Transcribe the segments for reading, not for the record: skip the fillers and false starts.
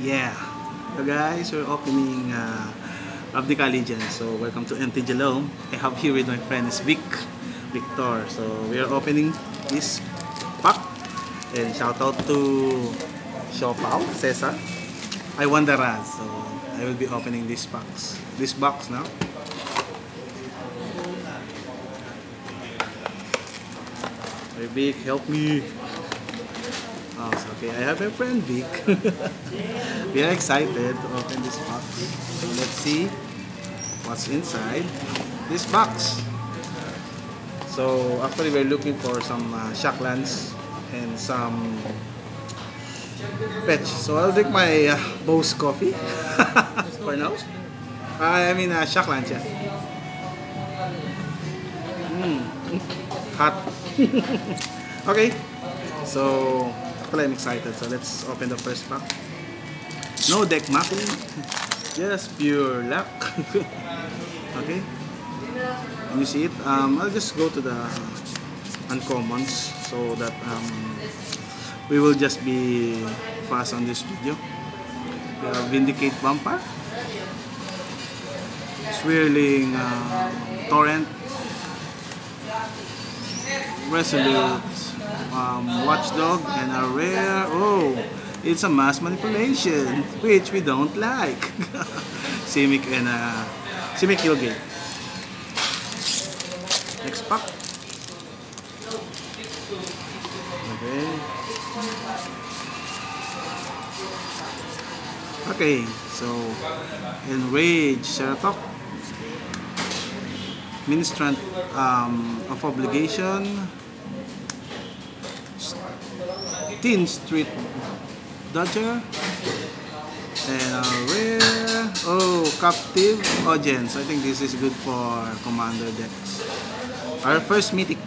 Yeah. So guys, we're opening Ravnica Allegiance. So welcome to MTG. I have here with my friend is Victor. So we are opening this pack. And shout out to Shopao, Cesar. I won the Raz. So I will be opening this box now. Hey Vic, help me. Oh, so okay, I have a friend Vic. We are excited to open this box. So let's see what's inside this box. So actually we're looking for some shocklands and some fetch. So I'll drink my Bose coffee for now. I mean shocklands, yeah. Hot. Okay, so actually I'm excited. So let's open the first pack. No deck mapping, just pure luck. Okay, and you see it. I'll just go to the uncommons so that we will just be fast on this video. We have Vindicate Vampire, Swirling Torrent, Resolute Watchdog, and a rare. Oh, it's a mass manipulation, which we don't like. Simic and Simic Hillgate. Next pack. Okay. Okay, so Enrage Ceratok, Ministrant of Obligation, Teen Street Dodger, and a rare, Captive Audience. I think this is good for commander decks. Our first mythic.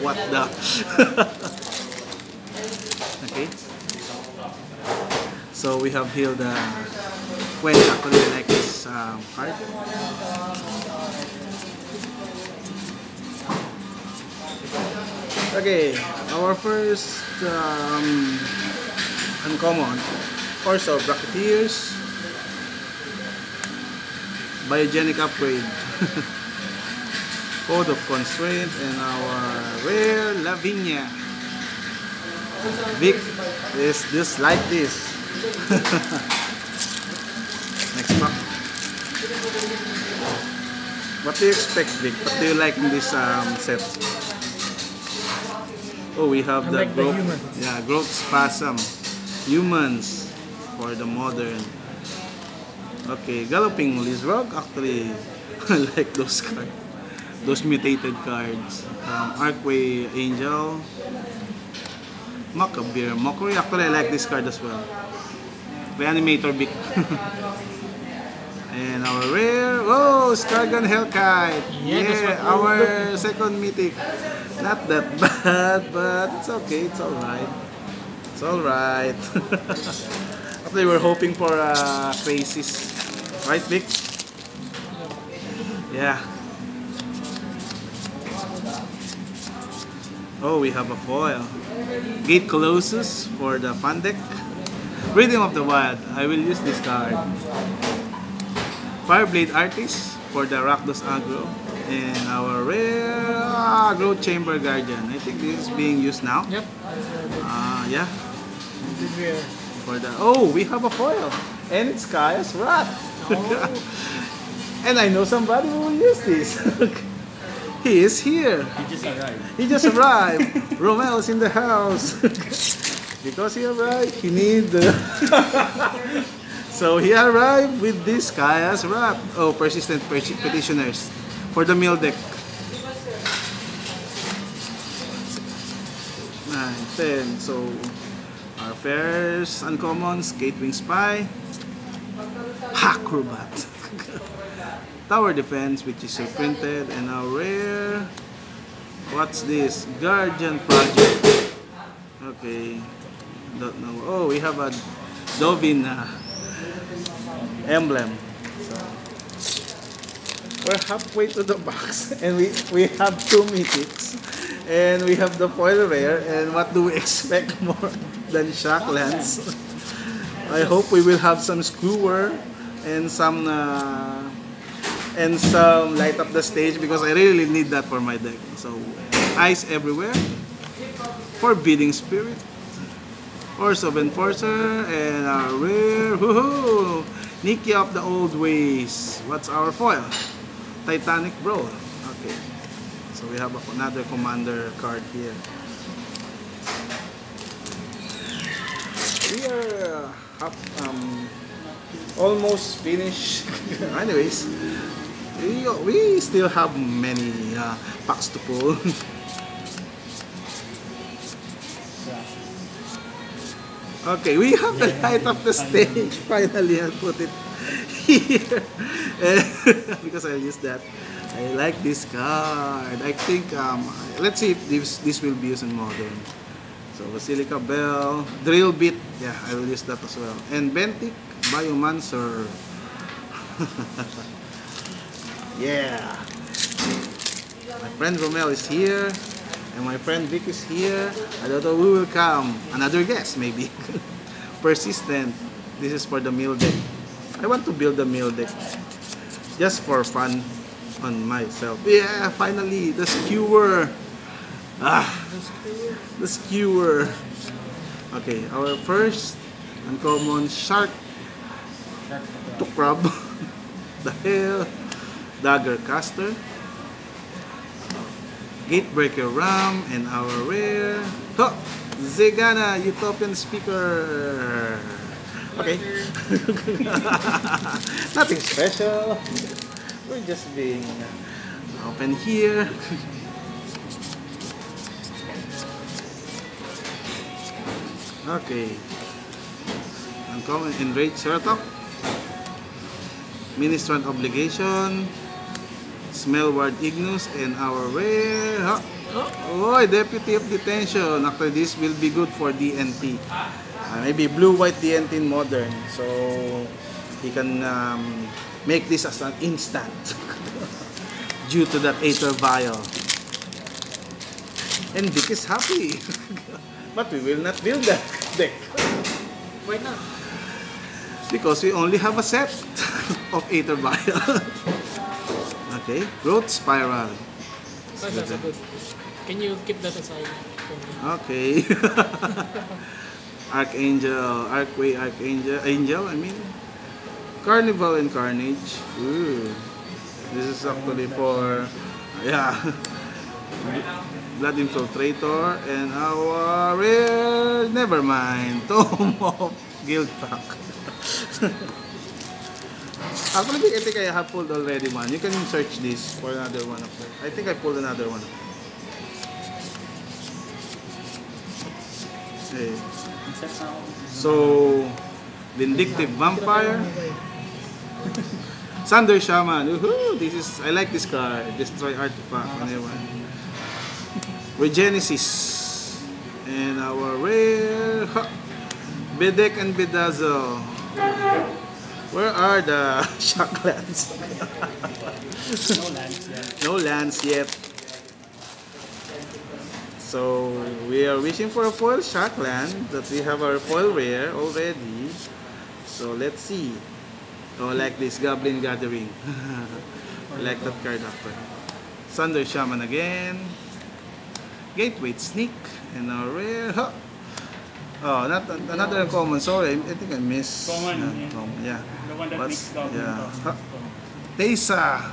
What the? Okay. So we have here the Quench. Actually, I like this card. Okay, our first uncommon, Force of Bracketeers, Biogenic Upgrade, Code of Constraint, and our rare Ravnica. Vic is just like this. Next pack. What do you expect, Vic? What do you like in this set? Oh, we have the growth spasm. Humans for the modern. Okay, Galloping Lizrog. Actually, I like those cards. Those mutated cards. Archway Angel. Macabre Mockery. Actually, I like this card as well. Reanimator Vic. And our rare, Skargan Hellkite. Yeah, our second mythic. Not that bad, but it's okay. It's alright. It's alright. Actually, we're hoping for Crisis. Right, Vic? Yeah. Oh, we have a foil. Gate Colossus for the fun deck. Rhythm of the Wild. I will use this card. Fireblade Artist for the Rakdos aggro. And our rare Growth Chamber Guardian. I think this is being used now. Yep. Yeah. For the we have a foil. And it's Kaya's Wrath. And I know somebody who will use this. He is here. He just arrived. Romel's in the house. Because he arrived, he need the So he arrived with this Kaya's Wrath. Oh, Persistent Petitioners for the mill deck. 9, 10. So our first uncommons, Gatewing Spy, Acrobat, Tower Defense, which is reprinted, and our rare, what's this? Guardian Project. Okay, don't know. Oh, we have a Dovin emblem. So we're halfway to the box, and we have 2 mythics. And we have the foil rare, and what do we expect more than Shocklands? I hope we will have some skewer and some light up the stage, because I really need that for my deck. So ice everywhere, Forbidding Spirit, Force of Enforcer, and our rare, woohoo! Nikki of the Old Ways. What's our foil? Titanic Brawl. Okay. So we have another commander card here. We are almost finished. Anyways, we still have many packs to pull. Okay, we have the light of the stage. Finally, I'll put it here. Because I'll use that. I like this card. I think, let's see if this will be used in Modern. So, Basilica Bell, Drill Bit. Yeah, I will use that as well. And Bentic, Biomancer. Yeah. My friend Romel is here. And my friend Vic is here. I don't know who will come. Another guest, maybe. Persistent. This is for the mill deck. I want to build the mill deck just for fun on myself. Yeah, finally, the skewer. The skewer. Okay, our first uncommon shark to crab. The hell. Dagger Caster. Gatebreaker Ram, and our rare Zegana Utopian Speaker. Okay. Nothing special. We're just being open here. Okay. Uncommon Enraged Ceratok, Ministrant Obligation, Smellward Ignus, and our rare Deputy of Detention. After this will be good for DNT. Maybe blue-white DNT in Modern. So he can make this as an instant due to that Aether Vial. And Dick is happy. But we will not build that deck. Why not? Because we only have a set of Aether Vial. Okay, Growth Spiral. Oh, that's good. Can you keep that aside? Okay. Archangel, Angel, I mean. Carnival and Carnage. Ooh. This is actually for, yeah. Blood Infiltrator, and our rare, never mind, Tome of Guild Pack. Actually, I think I have pulled already one. You can search this for another one of them. I think I pulled another one. Okay. So, Vindictive Vampire, Thunder Shaman. Woohoo! This is, I like this card. Destroy Artifact. Anyone. Regenesis, and our rare Bedek and Bedazzle. Where are the Shocklands? No lands yet. No lands yet. So we are wishing for a foil Shockland, that we have our foil rare already. So let's see. Oh, like this Goblin Gathering. I like that card after. Thunder Shaman again. Gateway Sneak, and a rare. Oh, not another common. Sorry, I think I missed. Common. Yeah. The one that makes Goblin. Yeah. Teysa.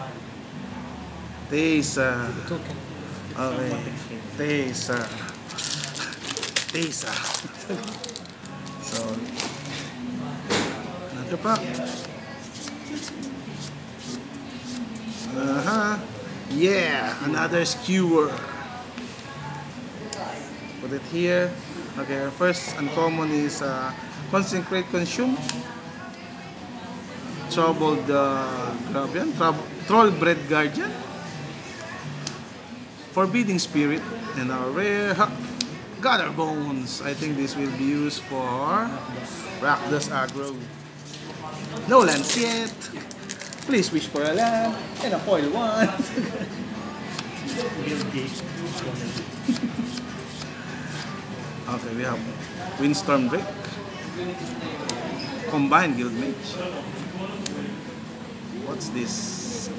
Okay. Teysa. So, another pack. Yeah, another skewer. Put it here. Okay, our first uncommon is Consecrate Consume, Troubled Guardian, Trollbred Guardian, Forbidding Spirit, and our rare Gather Bones. I think this will be used for Rakdos Aggro. No lands yet. Please wish for a land and a foil one. Okay, we have Windstorm Drake, Combined Guild Mage. What's this?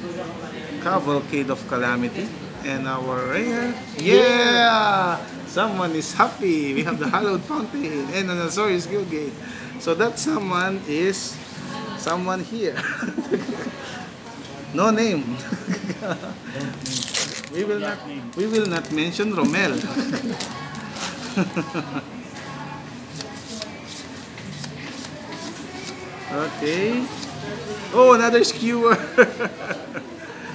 Cavalcade of Calamity. And our rare. Yeah! Someone is happy. We have the Hallowed Fountain and an Azorius Guildgate. So that someone is someone here. No name. We will not mention Romel. Okay. Oh, another skewer.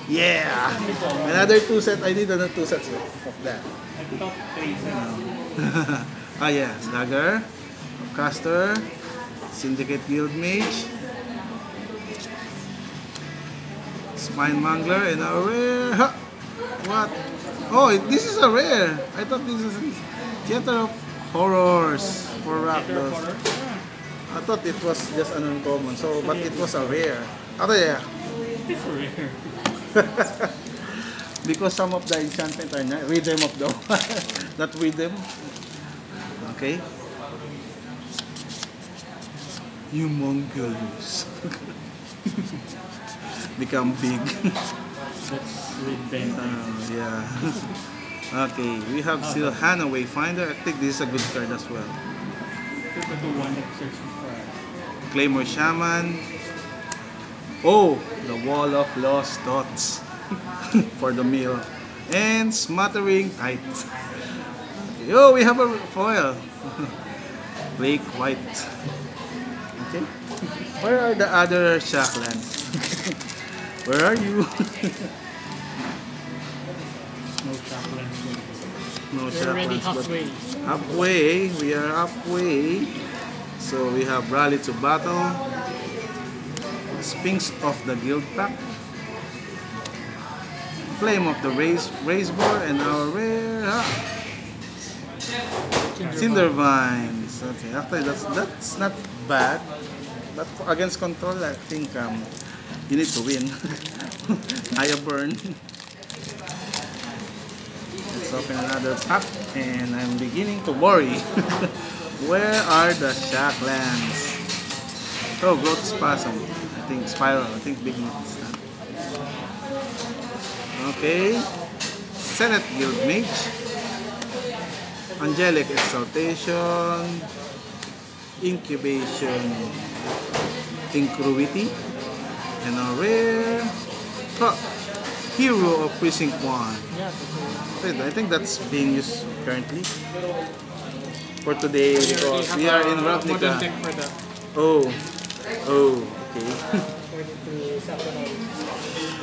Yeah. Another 2 set. I need another 2 sets of that. Ah yeah, Dagger, Caster, Syndicate Guild Mage, Spine Mangler, and a rare. Ha! What? Oh, this is a rare. I thought this is Theater of Horrors for Rakdos. I thought it was just an uncommon. So, but it was a rare. Oh yeah. It's rare. Because some of the enchantment are not rhythm of the not rhythm. Okay. Humongous. Become big. That's revenge. Yeah. Okay, we have still Hana Wayfinder. I think this is a good card as well. Claymore Shaman. Oh, the Wall of Lost Thoughts for the meal. And Smattering Tide. Oh, we have a foil. Blake White. Okay. Where are the other Shacklands? Where are you? No Shacklands. No We're already halfway. Halfway. We are halfway. So we have Rally to Battle. Sphinx of the Guild Pack. Flame of the Razor, and our rare Cinder Vines. Okay, actually that's not bad. But against control, I think you need to win. Higher burn. Let's open another pack, and I'm beginning to worry. Where are the Shacklands? Oh, Growth Spasm. I think Spiral. I think big ones. Okay. Senate Guild Mage. Angelic Exaltation. Incubation. Incruity. And a rare Hero of Precinct 1. I think that's being used currently for today because we are in Ravnica. Oh, okay.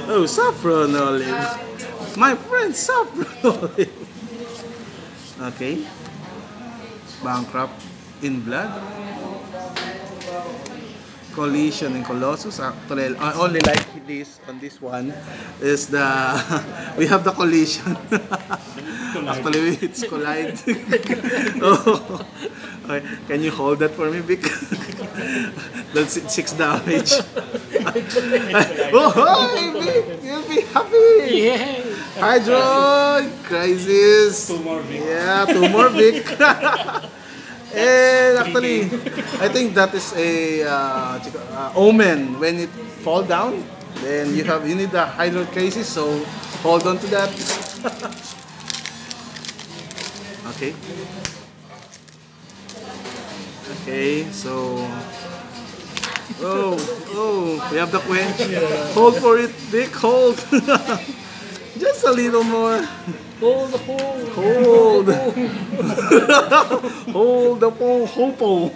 Oh, Saffron Olive. My friend Saffron Olive. Okay. Bankrupt in Blood. Collision in Colossus. Actually, I only like this on this one is the we have the collision. Actually, it's collide. Oh, okay. Can you hold that for me, Vic? That's 6 damage. Oh, hi, Vic! You'll be happy. Yeah. Hydro Crisis. 2 more Vic. Yeah, 2 more Vic. And actually, I think that is a omen. When it fall down, then you need the Hydro Crisis. So hold on to that. Okay. Okay. So. Oh, we have the quench. Hold for it, Vic. Hold. Just a little more. Hold the phone. Hold. Hold the phone. Hopo.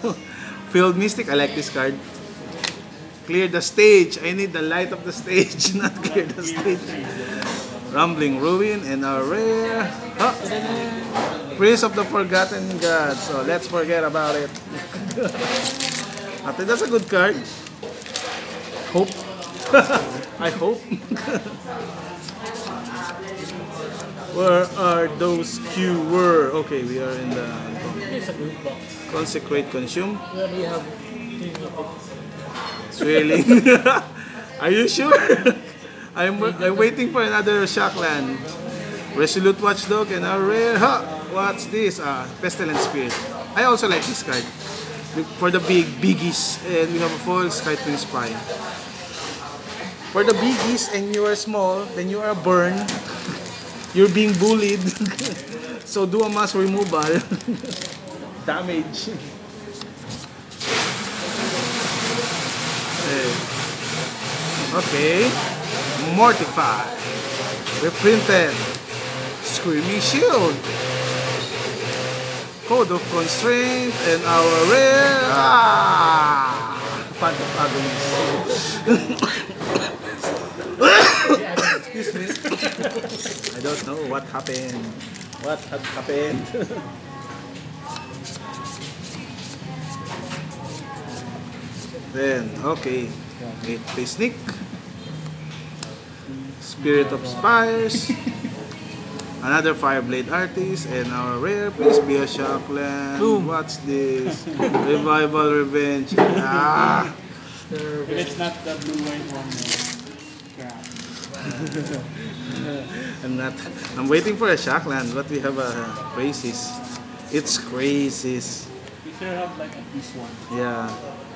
Field Mystic. I like this card. Clear the stage. I need the light of the stage, not clear the stage. Rumbling Ruin and a rare Prince of the Forgotten Gods. So let's forget about it. I think that's a good card. Hope. I hope. Where are those Q-were? Okay, we are in the It's a good box. Consecrate Consume. Where do you have Swirling. Are you sure? I'm waiting for another Shackland. Resolute Watchdog and a rare. Ha! What's this? Pestilent Spirit. I also like this card. For the biggies. And we have a foil Sky Twin Spy. For the biggies and you are small, then you are burned. You're being bullied. So do a mass removal. Damage. Okay. Mortify. Reprinted. Screaming Shield. Code of Constraint and our rare. Phantom Agonist. Excuse me. I don't know what happened. What had happened? Then, okay. Play Sneak. Spirit of Spires. Another Fireblade Artist. And our rare, please be a Shockland. Boom. What's this? Revival Revenge. If it's not the blue-white one, crap. I'm waiting for a Shockland, but we have a Crazies. It's Crazies. You should have like at least one. Yeah.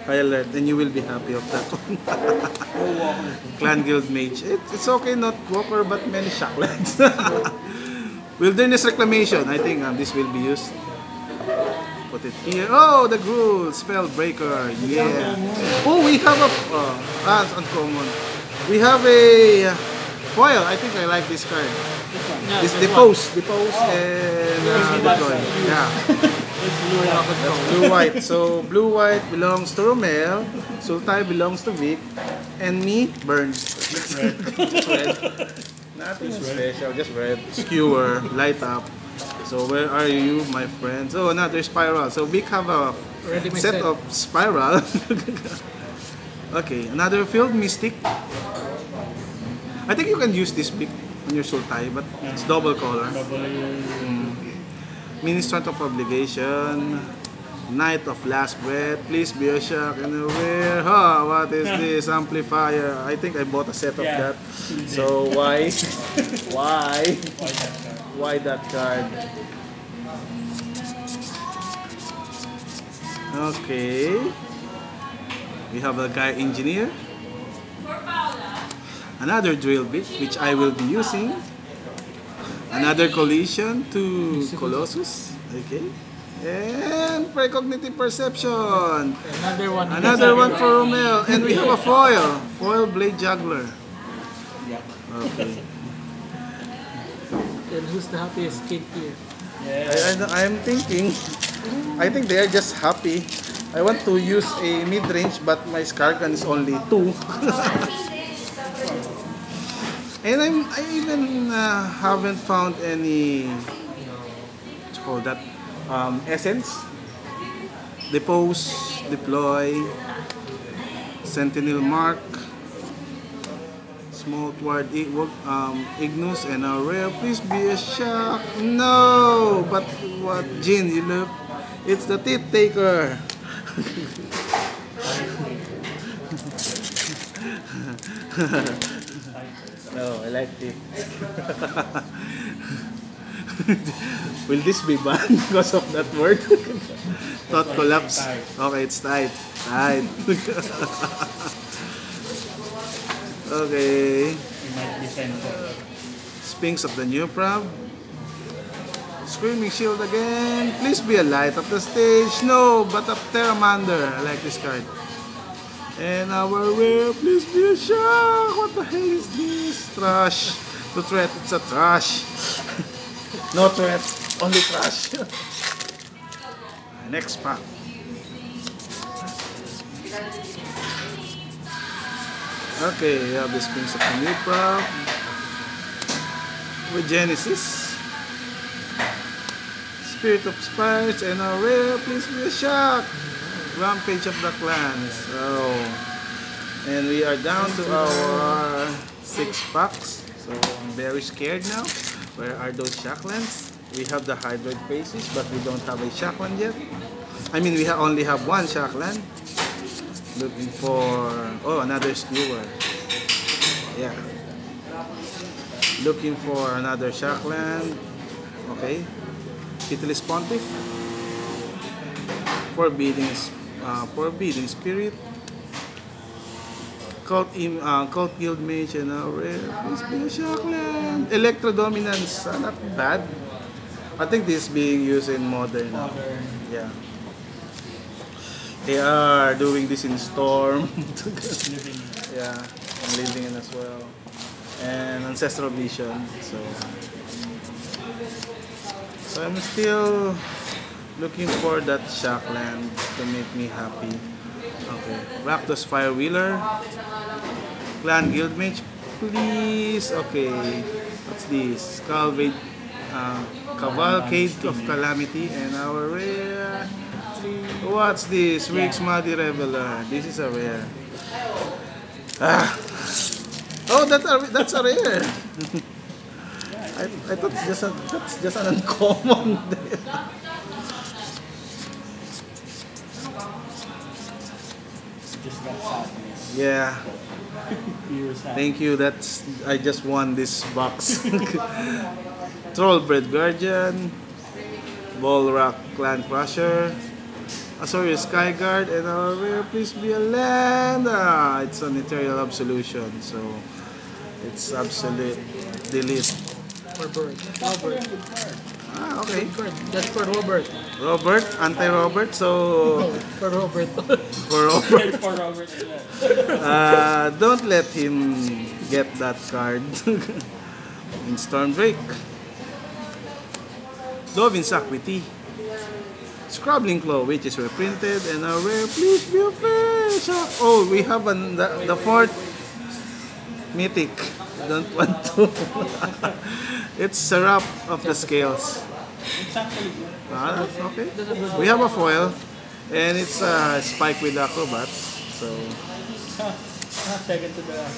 High alert, then you will be happy of that one. Clan Guild Mage. It's okay, not Walker, but many Shocklands. Wilderness Reclamation. I think this will be used. Put it here. Oh, the Gruul Spellbreaker. Yeah. Oh, we have a. It's uncommon. We have a foil. I think I like this card. Yeah, This there's the pose, and the coin. Yeah. Blue white. So blue white belongs to Romel, Sultai belongs to Vic, and me burned. Just red. Nothing special, just red. Skewer, light up. So where are you, my friends? Oh, another spiral. So Vic have a Ready, my set set. of spiral. Okay, another field mystic. I think you can use this pick on your Sultai, but it's double color. Ministrant of Obligation, Knight of Last Breath, please be a shock and a rare. Ha, what is this? Amplifier. I think I bought a set of that. So why? Why? Why that card? Okay. We have a guy engineer. Another drill bit, which I will be using. Another collision to Colossus. Okay. And precognitive perception. Another one for Romel. And we have a foil. Foil Blade Juggler. Okay. And who's the happiest kid here? I'm thinking, I think they are just happy. I want to use a mid-range, but my Skarkan is only 2. And I even haven't found any, what's called that, essence. Depose, Deploy, Sentinel Mark, Small Tward Ignus, and a rare. Please be a shock. No! But what, Jin, you look? It's the Teeth Taker. No, I like it. Will this be banned because of that word? Thought collapse. Okay, it's tight. Tight. Okay. Sphinx of the New Prab. Screaming Shield again. Please be a light of the stage. No, but a Pteramander. I like this card. And our rare, please be a shock. What the hell is this? Trash. To threat, it's a trash. No threat, only trash. Next pack. Okay, we have the Sphinx of the New Prop. With Genesis. Spirit of Spires and our rare, please be a shock. Rampage of the Clans. And we are down to our 6 packs. So I'm very scared now. Where are those Shocklands? We have the Hydroid Faces, but we don't have a Shockland yet. I mean, we only have 1 Shockland. Looking for, oh, another Skewer. Yeah. Looking for another Shockland. Okay. Pitiless Pontiff. Forbidding Spirit. Cult Guild Mage and a rare. Please be a Shockland. Electro Dominance. Not bad. I think this is being used in modern. Yeah. They are doing this in Storm. Yeah. And Living in as well. And Ancestral Vision. So I'm still looking for that Shockland to make me happy. Okay. Rakdos Firewheeler. Clan Guildmage, please. Okay. What's this? Cavalcade of Calamity and our rare. What's this? Rick's Muddy Reveler. This is a rare. Oh, that's a rare. I thought that's just an uncommon. Just got sadness. Yeah. Thank you. I just won this box. Trollbred Guardian, Bullrock Clan Crusher, Azorius Skyguard, and our rare, please be a land. It's an Ethereal Absolution, so it's absolute delete. For Bird. Robert. Okay. That's for Robert. Robert, anti-Robert, so For Robert. for Robert, For Robert as well. don't let him get that card. In Stormdrake. Dovin Sacrity. Scrabbling Claw, which is reprinted, and a rare, please be a fish. Oh, we have the fourth mythic. Don't want to. It's Seraph of the Scales. It's actually good. Okay. We have a foil, and it's a Spike with Acrobat. So Second to the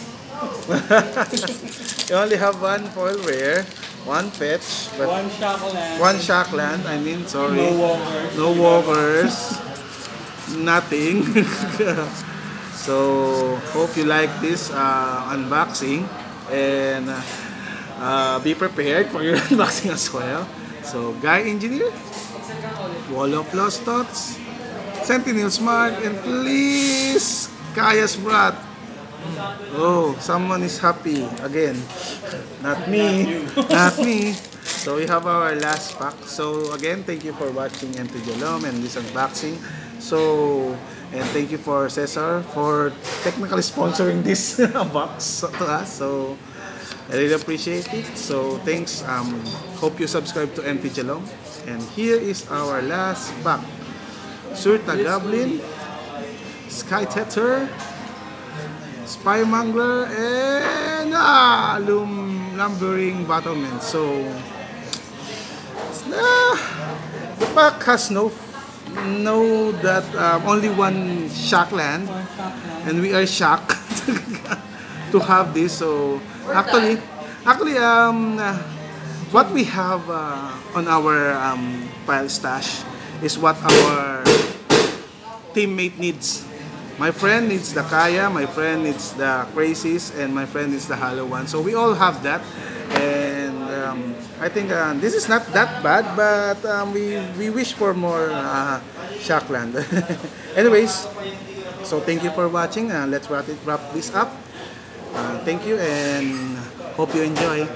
you only have one foil rare, one fetch, but one Shockland. Shockland. I mean, sorry. No walkers. No walkers. Nothing. So hope you like this unboxing, and be prepared for your unboxing as well. So Guy Engineer, Wall of Lost Thoughts, Sentinel Smart, and please Kaya's Brat. Oh, someone is happy again. Not me. Not me. So we have our last pack. So again, thank you for watching MTG and this unboxing. So, and thank you for Cesar for technically sponsoring this box to us. So I really appreciate it. So thanks. Hope you subscribe to MTG. And here is our last pack. Surta Goblin, Sky Tether, Spy Mangler, and Lumbering Battlement. So the pack has that only one Shockland, and we are shocked to have this. So actually, what we have on our pile stash is what our teammate needs. My friend needs the Kaya, my friend needs the Crazies, and my friend needs the Hollow One. So we all have that, and I think this is not that bad, but we wish for more Shockland. Anyways, so thank you for watching. Let's wrap this up. Thank you, and hope you enjoy.